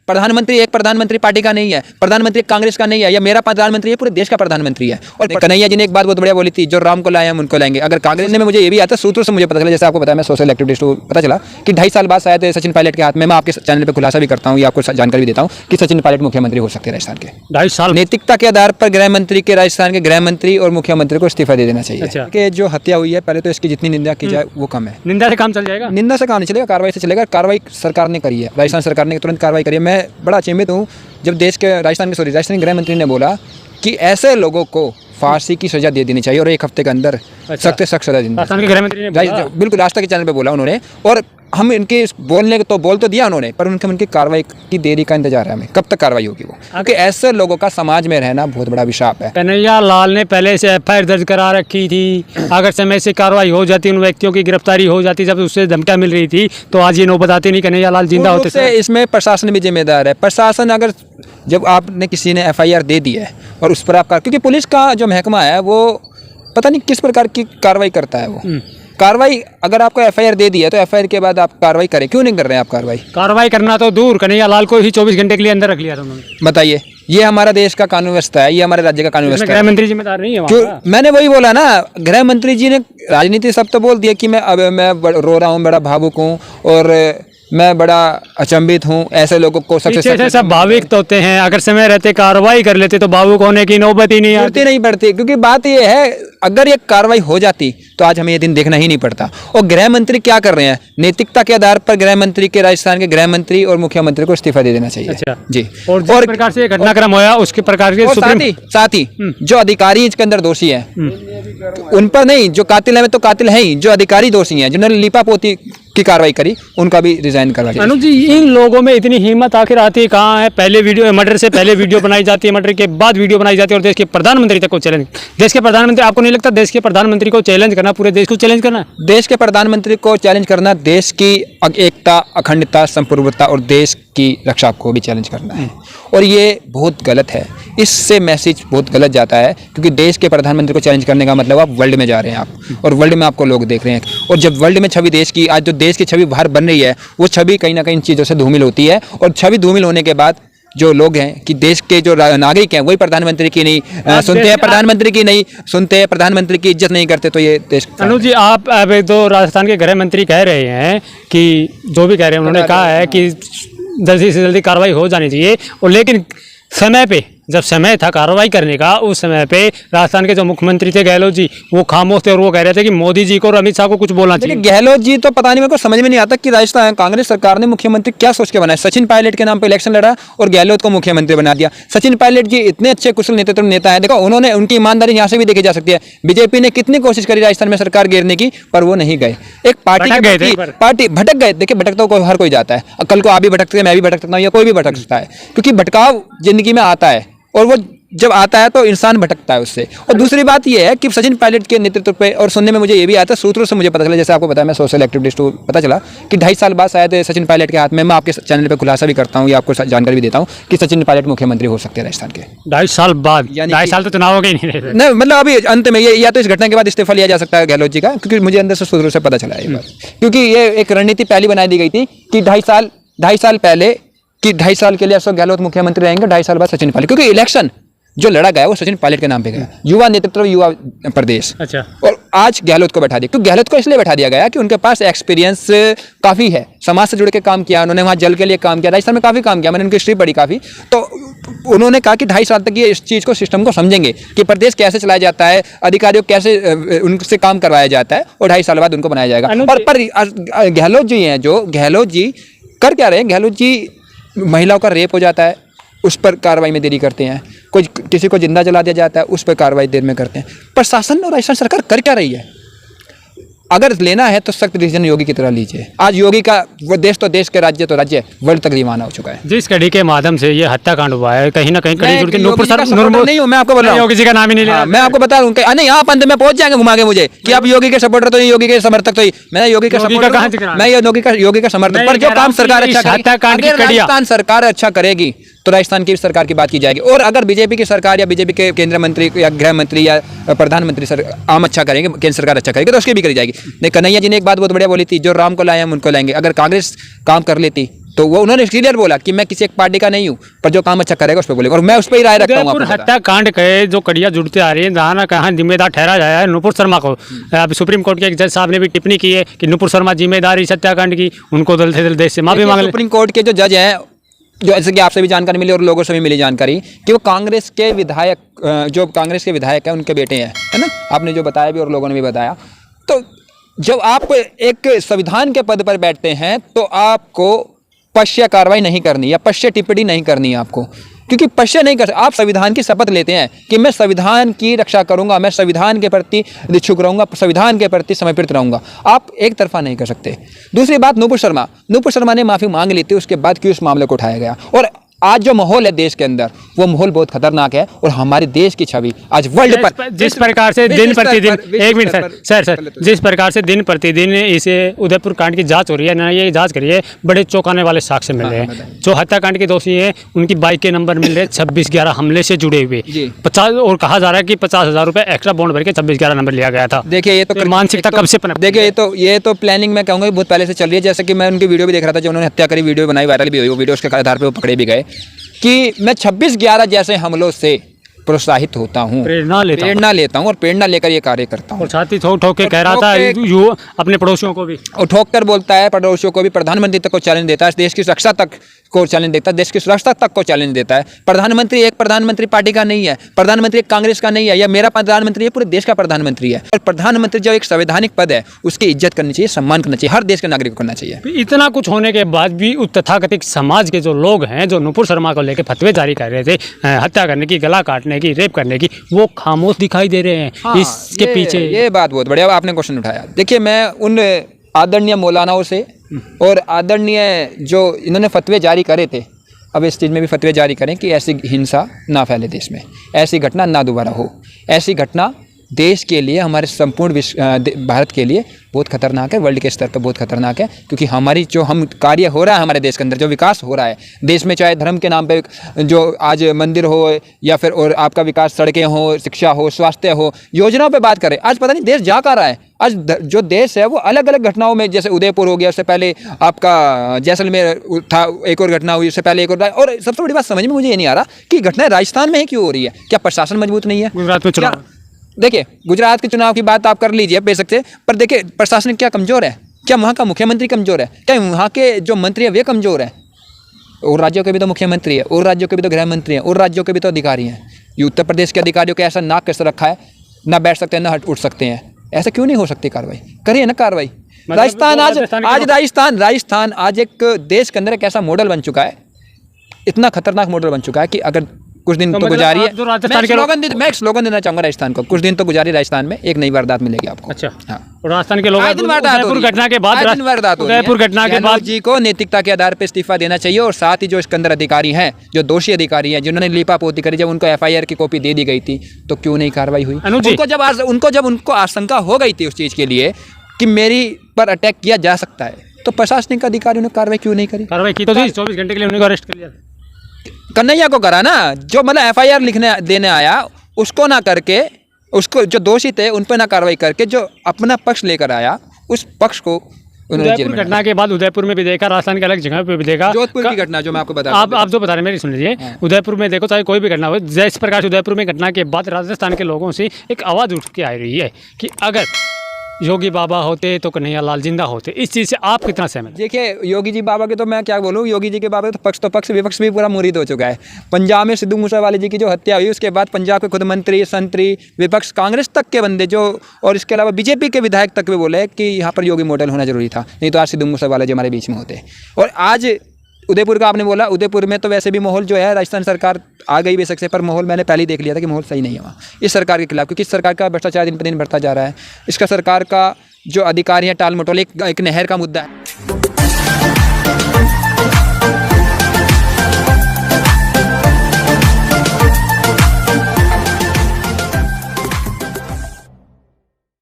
प्रधानमंत्री एक प्रधानमंत्री पार्टी का नहीं है, प्रधानमंत्री कांग्रेस का नहीं है, या मेरा प्रधानमंत्री है पूरे देश का प्रधानमंत्री है। और कन्हैया जी ने एक बात बहुत बढ़िया बोली थी, जो राम को लाए हम उनको लाएंगे। अगर कांग्रेस ने, मुझे ये भी आता सूत्रों से मुझे पता चला, जैसे आपको पता है मैं सोशल एक्टिविस्ट हूँ, पता चला कि 2.5 साल बाद शायद सचिन पायलट के हाथ में, मैं आपके चैनल पर खुलासा भी करता हूँ या आपको जानकारी भी देता हूँ कि सचिन पायलट मुख्यमंत्री हो सकते हैं राजस्थान के। 2.5 साल नैतिकता के आधार पर गृह मंत्री के, राजस्थान के गृह मंत्री और मुख्यमंत्री को इस्तीफा दे देना चाहिए। अच्छा। कि जो हत्या हुई है, पहले तो इसकी जितनी निंदा की जाए वो कम है। निंदा से काम चल जाएगा? निंदा से काम नहीं चलेगा, कार्रवाई से चलेगा। कार्रवाई सरकार ने करी है, राजस्थान सरकार ने तुरंत कार्रवाई करी है। मैं बड़ा अचंभित हूँ जब देश के राजस्थान के गृह मंत्री ने बोला कि ऐसे लोगों को फांसी की सजा दे देनी चाहिए और 1 हफ्ते के अंदर सख्त से सख्त सजा देनी राजस्थान के गृह मंत्री ने बोला? बिल्कुल, राष्ट्र के चैनल पे बोला उन्होंने। और हम इनके बोलने को तो बोल तो दिया उन्होंने, पर उनकी कार्रवाई की देरी का इंतजार है हमें, कब तक कार्रवाई होगी वो, क्योंकि ऐसे लोगों का समाज में रहना बहुत बड़ा अभिशाप है। कन्हैया लाल ने पहले से FIR दर्ज करा रखी थी, अगर समय से कार्रवाई हो जाती, उन व्यक्तियों की गिरफ्तारी हो जाती, जब उससे धमकियां मिल रही थी, तो आज ये नौबत आती नहीं, कन्हैया लाल जिंदा होते से। इसमें प्रशासन भी जिम्मेदार है। प्रशासन, अगर जब आपने किसी ने FIR दे दी है और उस पर आप, क्योंकि पुलिस का जो महकमा है वो पता नहीं किस प्रकार की कार्रवाई करता है। वो कार्रवाई, अगर आपको FIR दे दी है तो FIR के बाद आप कार्रवाई करें, क्यों नहीं कर रहे हैं आप कार्रवाई करना तो दूर, कन्हैया लाल को ही 24 घंटे के लिए अंदर रख लिया था उन्होंने। बताइए, ये हमारा देश का कानून व्यवस्था है, ये हमारे राज्य का कानून व्यवस्था है। गृह मंत्री जिम्मेदार नहीं है वहाँ का? मैंने वही बोला ना, गृह मंत्री जी ने राजनीति सब तो बोल दिया कि मैं रो रहा हूँ, बड़ा भावुक हूँ और मैं बड़ा अचंभित हूँ, ऐसे लोगों को सब भावुक तो होते हैं, अगर समय रहते कार्रवाई कर लेते तो भावुक होने की नौबत ही नहीं पड़ती। क्योंकि बात ये है, अगर ये कार्रवाई हो जाती तो आज हमें ये दिन देखना ही नहीं पड़ता। और गृह मंत्री क्या कर रहे हैं, नैतिकता के आधार पर गृह मंत्री के, राजस्थान के गृह मंत्री और मुख्यमंत्री को इस्तीफा दे देना चाहिए। अच्छा जी। और जिस प्रकार से घटनाक्रम होया उसके प्रकार के साथ ही जो अधिकारी इसके अंदर दोषी है उन पर नहीं, जो कातिल है तो कातिल है ही, जो अधिकारी दोषी है, जिन्होंने लीपापोती की कार्रवाई करी, उनका भी रिजाइन करवा चाहिए। अनुज जी, इन लोगों में इतनी हिम्मत आखिर आती कहाँ है? पहले वीडियो, मर्डर से पहले वीडियो बनाई जाती है, मर्डर के बाद वीडियो बनाई जाती है और देश के प्रधानमंत्री तक को चैलेंज। देश के प्रधानमंत्री, आपको नहीं लगता देश के प्रधानमंत्री को चैलेंज करना, पूरे देश को चैलेंज करना? देश के प्रधानमंत्री को चैलेंज करना देश की एकता, अखंडता, संप्रभुता और देश की रक्षा को भी चैलेंज करना है, और ये बहुत गलत है। इससे मैसेज बहुत गलत जाता है, क्योंकि देश के प्रधानमंत्री को चैलेंज करने का मतलब आप वर्ल्ड में जा रहे हैं आप, और वर्ल्ड में आपको लोग देख रहे हैं। और जब वर्ल्ड में छवि देश की, आज जो देश की छवि बाहर बन रही है, वो छवि कहीं ना कहीं इन चीज़ों से धूमिल होती है। और छवि धूमिल होने के बाद जो लोग हैं कि देश के जो नागरिक हैं वही प्रधानमंत्री की नहीं सुनते हैं, प्रधानमंत्री की नहीं सुनते हैं, प्रधानमंत्री की इज्जत नहीं करते, तो ये देश। अनुज जी, आप अब एक दो राजस्थान के गृह मंत्री कह रहे हैं कि जो भी कह रहे हैं, उन्होंने कहा है कि जल्दी से जल्दी कार्रवाई हो जानी चाहिए, और लेकिन समय पे, जब समय था कार्रवाई करने का, उस समय पे राजस्थान के जो मुख्यमंत्री थे गहलोत जी, वो खामोश थे और वो कह रहे थे कि मोदी जी को और अमित शाह को कुछ बोलना चाहिए। गहलोत जी तो पता नहीं, मेरे को समझ में नहीं आता कि राजस्थान कांग्रेस सरकार ने मुख्यमंत्री क्या सोच के बनाया। सचिन पायलट के नाम पर इलेक्शन लड़ा और गहलोत को मुख्यमंत्री बना दिया। सचिन पायलट जी इतने अच्छे कुशल नेता है, देखो उन्होंने, उनकी ईमानदारी यहाँ से भी देखी जा सकती है। बीजेपी ने कितनी कोशिश करी राजस्थान में सरकार गिरने की, पर वो नहीं गए। एक पार्टी भटक गए। देखिए, भटक तो हर कोई जाता है, कल को आप भी भटकते हैं, मैं भी भटक सकता हूँ, या कोई भी भटक सकता है, क्योंकि भटकाव जिंदगी में आता है, और वो जब आता है तो इंसान भटकता है उससे। और दूसरी बात ये है कि सचिन पायलट के नेतृत्व पे, और सुनने में मुझे ये भी आता है, सूत्रों से मुझे पता चला, जैसे आपको पता है मैं सोशल एक्टिविस्ट हूँ, पता चला कि 2.5 साल बाद शायद सचिन पायलट के हाथ में, मैं आपके चैनल पे खुलासा भी करता हूँ या आपको जानकारी भी देता हूँ कि सचिन पायलट मुख्यमंत्री हो सकते हैं राजस्थान के। 2.5 साल बाद? 2.5 साल तो चुनाव हो गए नहीं, मतलब अभी अंत में, ये या तो इस घटना के बाद इस्तीफा लिया जा सकता है गहलोत जी का, क्योंकि मुझे अंदर से सूत्रों से पता चला है ये बात। क्योंकि ये एक रणनीति पहली बनाई दी गई थी कि 2.5 साल पहले कि 2.5 साल के लिए अशोक गहलोत मुख्यमंत्री रहेंगे, 2.5 साल बाद सचिन पायलट, क्योंकि इलेक्शन जो लड़ा गया वो सचिन पायलट के नाम पे गया, युवा नेतृत्व, युवा प्रदेश। अच्छा। और आज गहलोत को बैठा दिया, क्योंकि गहलोत को इसलिए बैठा दिया गया कि उनके पास एक्सपीरियंस काफ़ी है, समाज से जुड़ के काम किया उन्होंने, वहाँ जल के लिए काम किया, राजस्थान में काफ़ी काम किया, मैंने उनकी हिस्ट्री पढ़ी काफ़ी। तो उन्होंने कहा कि 2.5 साल तक ये इस चीज़ को, सिस्टम को समझेंगे कि प्रदेश कैसे चलाया जाता है, अधिकारियों कैसे उनसे काम करवाया जाता है, और 2.5 साल बाद उनको बनाया जाएगा। पर गहलोत जी हैं, जो गहलोत जी कर क्या रहे हैं, गहलोत जी महिलाओं का रेप हो जाता है, उस पर कार्रवाई में देरी करते हैं, किसी को जिंदा जला दिया जाता है, उस पर कार्रवाई देर में करते हैं। प्रशासन और राजस्थान सरकार कर क्या रही है? अगर लेना है तो सख्त डिसीजन योगी की तरह लीजिए। आज योगी का वो देश तो देश के, राज्य तो राज्य, वर्ल्ड तक दीवाना हो चुका है। जिस कड़ी के माध्यम से ये हत्याकांड हुआ है, कहीं ना कहीं कड़ी जुड़ के नहीं हूँ मैं, आपको बोल रहा हूँ, योगी जी का नाम ही नहीं लिया। मैं आपको बता रहा हूँ, नहीं आप अंत में पहुंच जाएंगे घुमा के मुझे कि आप योगी के सपोर्टर तो नहीं, योगी के समर्थक तो ही। मैं योगी का सपोर्टर, मैं योगी का समर्थक, पर जो काम सरकार राजस्थान सरकार अच्छा करेगी तो राजस्थान की सरकार की बात की जाएगी। और अगर बीजेपी की सरकार या बीजेपी के केंद्रीय मंत्री या गृह मंत्री या प्रधानमंत्री आम अच्छा करेंगे, केंद्र सरकार अच्छा करेगी, तो उसकी भी करी जाएगी। कन्हैया जी ने एक बात बहुत बढ़िया बोली थी, जो राम को लाए हम उनको लाएंगे। अगर कांग्रेस काम कर लेती तो वो उन्होंने क्लियर बोला कि मैं किसी एक पार्टी का नहीं हूँ, पर जो काम अच्छा करेगा उस पर बोलेगा, और मैं उस पर ही राय रखता हूँ। उदयपुर आपको पता है। हत्याकांड के जो कड़ियाँ जुड़ते आ रही है, जहाँ ना कहाँ जिम्मेदार ठहरा जाया है नुपुर शर्मा को। अब सुप्रीम कोर्ट के एक जज साहब ने भी टिप्पणी की है कि नुपुर शर्मा जिम्मेदार इस हत्याकांड की, उनको दल से देश से माफी मांग ले। सुप्रीम कोर्ट के जो जज हैं, जो जैसे कि आपसे भी जानकारी मिली और लोगों से भी मिली जानकारी कि वो कांग्रेस के विधायक, जो कांग्रेस के विधायक हैं उनके बेटे हैं, है ना, आपने जो बताया भी और लोगों ने भी बताया। तो जब आप एक संविधान के पद पर बैठते हैं तो आपको पश्य कार्रवाई नहीं करनी या पश्य टिप्पणी नहीं करनी है आपको, क्योंकि पश्य नहीं कर, आप संविधान की शपथ लेते हैं कि मैं संविधान की रक्षा करूंगा, मैं संविधान के प्रति इच्छुक रहूंगा, संविधान के प्रति समर्पित रहूंगा। आप एक तरफा नहीं कर सकते। दूसरी बात, नुपुर शर्मा ने माफ़ी मांग ली थी, उसके बाद क्यों इस मामले को उठाया गया? और आज जो माहौल है देश के अंदर, वो माहौल बहुत खतरनाक है, और हमारे देश की छवि आज वर्ल्ड पर जिस प्रकार से दिन प्रतिदिन, एक मिनट सर, जिस प्रकार से दिन प्रतिदिन इसे उदयपुर कांड की जांच हो रही है ना, ये जांच करिए, बड़े चौंकाने वाले साक्ष्य मिल रहे हैं। जो हत्याकांड के दोषी हैं उनकी बाइक के नंबर मिल रहे हैं 26/11 हमले से जुड़े हुए 50, और कहा जा रहा है कि 50,000 रुपए एक्स्ट्रा बॉन्ड भर के 26/11 नंबर लिया गया था। देखिए ये तो मानसिकता कब से पनप, देखिए ये तो प्लानिंग मैं कहूँगा बहुत पहले से चल रही है। जैसे कि मैं उनकी वीडियो भी देख रहा था, जो उन्होंने हत्या करी, वीडियो बनाई, वायरल भी हुई, वो वीडियो उसके आधार पर वो पकड़े भी गए कि मैं 26/11 जैसे हमलों से प्रोत्साहित होता हूँ, प्रेरणा लेता हूँ और प्रेरणा लेकर ये कार्य करता हूँ। और छाती ठोक ठोक के कह रहा था अपने पड़ोसियों को भी, और ठोक कर बोलता है, पड़ोसियों को भी, प्रधानमंत्री तक को चैलेंज देता है, देश की सुरक्षा तक को चैलेंज देता है, देश की सुरक्षा तक को चैलेंज देता है। प्रधानमंत्री एक प्रधानमंत्री पार्टी का नहीं है, प्रधानमंत्री एक कांग्रेस का नहीं है, या मेरा प्रधानमंत्री है, पूरे देश का प्रधानमंत्री है। और प्रधानमंत्री जो एक संवैधानिक पद है, उसकी इज्जत करनी चाहिए, सम्मान करना चाहिए, हर देश के नागरिक को करना चाहिए। इतना कुछ होने के बाद भी उस तथाकथित समाज के जो लोग हैं, जो नुपुर शर्मा को लेकर फतवे जारी कर रहे थे, हत्या करने की, गला काटने की, रेप करने की, वो खामोश दिखाई दे रहे हैं। हाँ, इसके पीछे ये बात बहुत बढ़िया आपने क्वेश्चन उठाया। देखिए, मैं उन आदरणीय मौलानाओं से और आदरणीय जो इन्होंने फतवे जारी करे थे, अब इस चीज़ में भी फतवे जारी करें कि ऐसी हिंसा ना फैले देश में, ऐसी घटना ना दोबारा हो। ऐसी घटना देश के लिए, हमारे संपूर्ण विश्व, भारत के लिए बहुत खतरनाक है, वर्ल्ड के स्तर पर बहुत खतरनाक है। क्योंकि हमारी जो हम कार्य हो रहा है हमारे देश के अंदर, जो विकास हो रहा है देश में, चाहे धर्म के नाम पे जो आज मंदिर हो, या फिर और आपका विकास, सड़कें हो, शिक्षा हो, स्वास्थ्य हो, योजनाओं पे बात करें, आज पता नहीं देश जा कहाँ रहा है। आज जो देश है वो अलग अलग घटनाओं में, जैसे उदयपुर हो गया, उससे पहले आपका जैसलमेर था, एक और घटना हुई, उससे पहले एक और सबसे बड़ी बात समझ में मुझे ये नहीं आ रहा कि घटनाएं राजस्थान में ही क्यों हो रही है। क्या प्रशासन मजबूत नहीं है? गुजरात में चुनाव, देखिए गुजरात के चुनाव की बात आप कर लीजिए बेशक से, पर देखिए प्रशासन क्या कमज़ोर है? क्या वहाँ का मुख्यमंत्री कमज़ोर है? क्या वहाँ के जो मंत्री है वे कमज़ोर है? और राज्यों के भी तो मुख्यमंत्री है, और राज्यों के भी तो गृह मंत्री हैं, और राज्यों के भी तो अधिकारी हैं। ये उत्तर प्रदेश के अधिकारियों के ऐसा नाक कैसे रखा है, ना बैठ सकते हैं ना उठ सकते हैं। ऐसा क्यों नहीं हो सकती कार्रवाई? करिए ना कार्रवाई। राजस्थान आज एक देश के अंदर एक ऐसा मॉडल बन चुका है, इतना खतरनाक मॉडल बन चुका है कि अगर कुछ दिन तो गुजारी है, मैं एक स्लोगन देना चाहूंगा राजस्थान को, कुछ दिन तो गुजारी राजस्थान में, एक नई वारदात मिलेगी आपको। अच्छा, हाँ। और राजस्थान के लोग उदयपुर घटना के बाद जी को नैतिकता के आधार पर इस्तीफा देना चाहिए, और साथ ही जो इसके अंदर अधिकारी हैं, जो दोषी अधिकारी हैं, जिन्होंने लीपापोती करी, जब उनको FIR की कॉपी दे दी गई थी तो क्यों नहीं कार्रवाई हुई? उनको आशंका हो गई थी उस चीज़ के लिए कि मेरी पर अटैक किया जा सकता है, तो प्रशासनिक अधिकारियों ने कार्रवाई क्यों नहीं करी? कार्रवाई की तो थी, 24 घंटे के लिए उन्हें अरेस्ट कर लिया। कन्हैया को करा ना, जो मतलब FIR लिखने देने आया उसको ना करके, उसको जो दोषी थे उन पर ना कार्रवाई करके, जो अपना पक्ष लेकर आया उस पक्ष को उदयपुर घटना के बाद उदयपुर में भी देखा, राजस्थान के अलग जगह पे भी देखा। जोधपुर की घटना जो मैं आपको बता, आप जो बता रहे हैं मेरी सुन लीजिए। उदयपुर में देखो, चाहे कोई भी घटना हो, जिस प्रकार से उदयपुर में घटना के बाद राजस्थान के लोगों से एक आवाज़ उठ के आ रही है कि अगर योगी बाबा होते तो कन्हैया लाल जिंदा होते। इस चीज़ से आप कितना सहमत? देखिए, योगी जी बाबा के तो मैं क्या बोलूँ, योगी जी के बाबा तो पक्ष विपक्ष भी पूरा मुरीद हो चुका है। पंजाब में सिद्धू मूसेवाले जी की जो हत्या हुई, उसके बाद पंजाब के खुद मंत्री, संतरी, विपक्ष, कांग्रेस तक के बंदे जो, और इसके अलावा BJP के विधायक तक भी बोले कि यहाँ पर योगी मॉडल होना जरूरी था, नहीं तो आज सिद्धू मूसेवाले जी हमारे बीच में होते। और आज उदयपुर का आपने बोला, उदयपुर में तो वैसे भी माहौल जो है, राजस्थान सरकार आ गई बेशक से, पर माहौल मैंने पहले ही देख लिया था कि माहौल सही नहीं है वहाँ इस सरकार के खिलाफ, क्योंकि इस सरकार का भ्रष्टाचार दिन पर दिन बढ़ता जा रहा है। इसका सरकार का जो अधिकारी है टाल मटोल, एक नहर का मुद्दा है।